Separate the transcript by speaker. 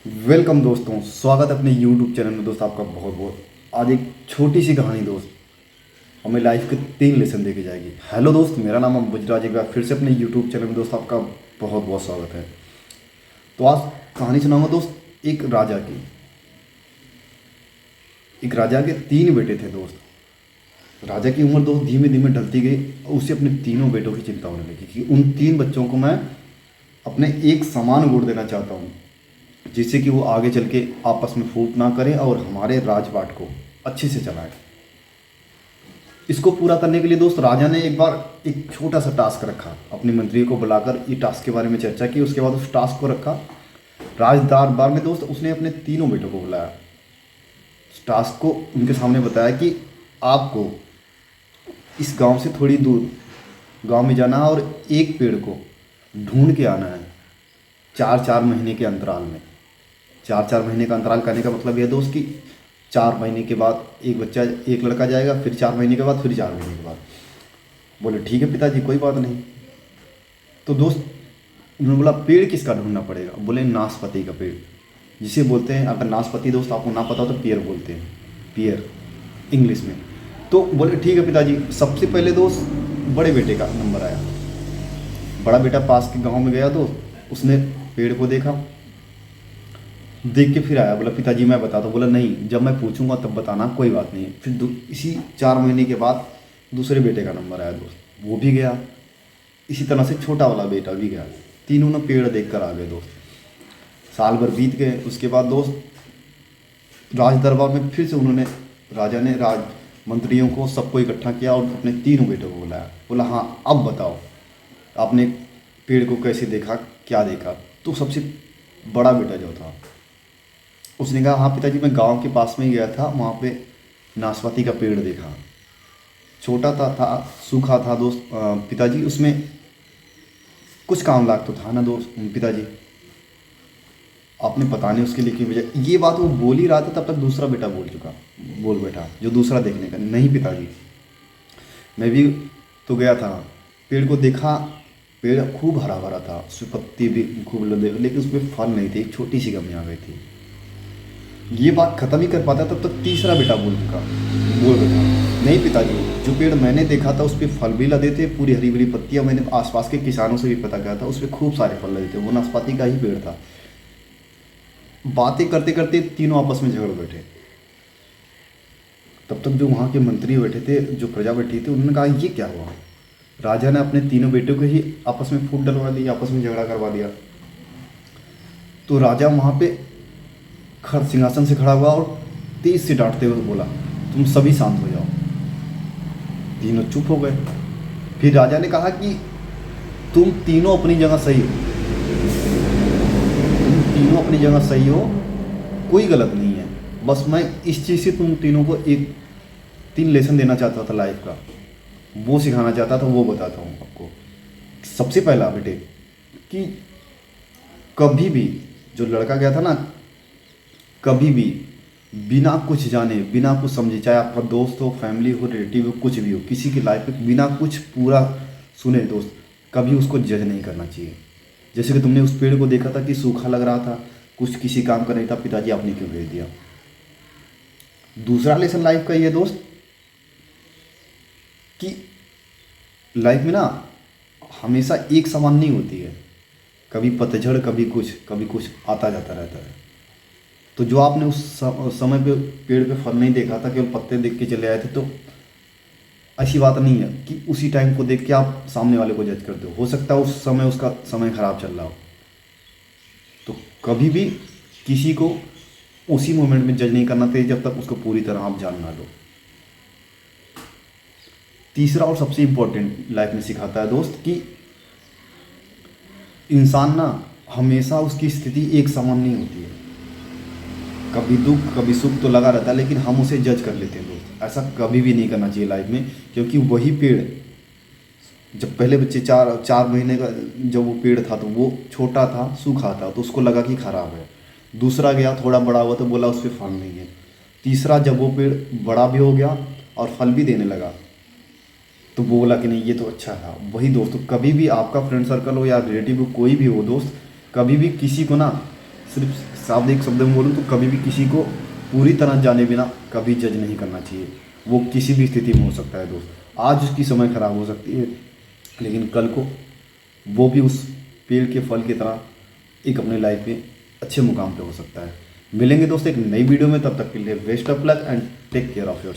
Speaker 1: Welcome दोस्तों, स्वागत है अपने YouTube चैनल में। दोस्त आपका बहुत बहुत आज एक छोटी सी कहानी दोस्त हमें लाइफ के 3 लेसन देके जाएगी। हेलो दोस्त, मेरा नाम है बुजराज। एक बार फिर से अपने YouTube चैनल में दोस्त आपका बहुत बहुत स्वागत है। तो आज कहानी सुनाऊंगा दोस्त एक राजा के 3 बेटे थे दोस्त। राजा की उम्र दोस्त धीमे धीमे ढलती गई और उसे अपने तीनों बेटों की चिंता होने लगी कि उन 3 बच्चों को मैं अपने एक समान गुण देना चाहता हूँ, जिससे कि वो आगे चल के आपस में फूट ना करें और हमारे राजपाट को अच्छे से चलाएं। इसको पूरा करने के लिए दोस्त राजा ने एक बार एक छोटा सा टास्क रखा, अपने मंत्री को बुलाकर ये टास्क के बारे में चर्चा की। उसके बाद उस टास्क को रखा राज दरबार में दोस्त। उसने अपने तीनों बेटों को बुलाया, उस टास्क को उनके सामने बताया कि आपको इस गांव से थोड़ी दूर गांव में जाना है और एक पेड़ को ढूंढ के आना है 4-4 महीने के अंतराल में। 4-4 महीने का अंतराल करने का मतलब यह दोस्त कि 4 महीने के बाद एक लड़का जाएगा, फिर 4 महीने के बाद, फिर 4 महीने के बाद। बोले ठीक है पिताजी, कोई बात नहीं। तो दोस्त उन्होंने बोला पेड़ किसका ढूंढना पड़ेगा? बोले नाशपाती का पेड़, जिसे बोलते हैं, अगर नाशपाती दोस्त आपको ना पता हो तो पियर बोलते हैं, पियर इंग्लिश में। तो बोले ठीक है पिताजी। सबसे पहले दोस्त बड़े बेटे का नंबर आया। बड़ा बेटा पास के गाँव में गया तो उसने पेड़ को देखा, देख के फिर आया, बोला पिताजी मैं बताता हूँ। बोला नहीं, जब मैं पूछूंगा तब बताना, कोई बात नहीं। फिर इसी 4 महीने के बाद दूसरे बेटे का नंबर आया दोस्त, वो भी गया। इसी तरह से छोटा वाला बेटा भी गया। तीनों ने पेड़ देख कर आ गए दोस्त। साल भर बीत गए। उसके बाद दोस्त राज दरबार में फिर से उन्होंने राजा ने राज मंत्रियों को सबको इकट्ठा किया और अपने तीनों बेटों को बुलाया। बोला हाँ अब बताओ आपने पेड़ को कैसे देखा, क्या देखा? तो सबसे बड़ा बेटा जो था उसने कहा हाँ पिताजी, मैं गांव के पास में ही गया था, वहाँ पे नाशपाती का पेड़ देखा। छोटा था सूखा था दोस्त पिताजी, उसमें कुछ काम लाग तो था ना दोस्त पिताजी, आपने पता नहीं उसके लिए क्यों भेजा। ये बात वो बोल ही रहा था तब तक दूसरा बेटा बोल बैठा, जो दूसरा देखने का। नहीं पिताजी, मैं भी तो गया था, पेड़ को देखा, पेड़ खूब हरा भरा था, उसमें पत्ती भी खूब लदे, लेकिन उसमें फल नहीं थे, एक छोटी सी कमी आ गई थी। ये बात खत्म ही कर पाता तब तक तीसरा बेटा बोल बैठा, नहीं पिताजी, जो पेड़ मैंने देखा था उस पर फल भी लदे थे, पूरी हरी भरी पत्तियां, मैंने आसपास के किसानों से भी पता किया था, उस पर खूब सारे फल लदे थे, वो नाशपाती का ही पेड़ था। बातें करते करते तीनों आपस में झगड़ बैठे। तब तक जो वहाँ के मंत्री बैठे थे, जो प्रजा बैठी थी, उन्होंने कहा ये क्या हुआ? राजा ने अपने तीनों बेटों को ही आपस में फूट डलवा दी, आपस में झगड़ा करवा दिया। तो राजा वहाँ पे सिंहासन से खड़ा हुआ और तेज से डांटते हुए बोला तुम सभी शांत हो जाओ। तीनों चुप हो गए। फिर राजा ने कहा कि तुम तीनों अपनी जगह सही हो, तुम तीनों अपनी जगह सही हो, कोई गलत नहीं है। बस मैं इस चीज़ से तुम तीनों को 3 लेसन देना चाहता था लाइफ का, वो सिखाना चाहता था, वो बताता हूँ आपको। सबसे पहला बेटे कि कभी भी जो लड़का गया था ना, कभी भी बिना कुछ जाने, बिना कुछ समझे, चाहे आपका दोस्त हो, फैमिली हो, रिलेटिव हो, कुछ भी हो, किसी की लाइफ में बिना कुछ पूरा सुने दोस्त, कभी उसको जज नहीं करना चाहिए। जैसे कि तुमने उस पेड़ को देखा था कि सूखा लग रहा था, कुछ किसी काम का नहीं था, पिताजी आपने क्यों भेज दिया? दूसरा लेसन लाइफ का ये दोस्त कि लाइफ में ना हमेशा एक समान नहीं होती है, कभी पतझड़, कभी कुछ आता जाता रहता है। तो जो आपने उस समय पे पेड़ पे फल नहीं देखा था, केवल पत्ते देख के चले आए थे, तो ऐसी बात नहीं है कि उसी टाइम को देख के आप सामने वाले को जज करते हो सकता है उस समय उसका समय खराब चल रहा हो। तो कभी भी किसी को उसी मोमेंट में जज नहीं करना चाहिए जब तक उसको पूरी तरह आप जान ना लो। तीसरा और सबसे इम्पोर्टेंट लाइफ में सिखाता है दोस्त कि इंसान ना हमेशा उसकी स्थिति एक समान नहीं होती है, कभी दुख कभी सुख तो लगा रहता है, लेकिन हम उसे जज कर लेते हैं दोस्त। ऐसा कभी भी नहीं करना चाहिए लाइफ में, क्योंकि वही पेड़ जब पहले बच्चे 4 महीने का जब वो पेड़ था तो वो छोटा था, सूखा था, तो उसको लगा कि खराब है। दूसरा गया, थोड़ा बड़ा हुआ तो बोला उस पर फल नहीं है। तीसरा जब वो पेड़ बड़ा भी हो गया और फल भी देने लगा तो वो बोला कि नहीं ये तो अच्छा था। वही दोस्तों, कभी भी आपका फ्रेंड सर्कल हो या रिलेटिव हो, कोई भी हो दोस्त, कभी भी किसी को ना सिर्फ साफ एक शब्द में बोलूँ तो कभी भी किसी को पूरी तरह जाने बिना कभी जज नहीं करना चाहिए। वो किसी भी स्थिति में हो सकता है दोस्त, आज उसकी समय खराब हो सकती है लेकिन कल को वो भी उस पेड़ के फल की तरह एक अपने लाइफ में अच्छे मुकाम पे हो सकता है। मिलेंगे दोस्त एक नई वीडियो में, तब तक के लिए best of luck and take care of your.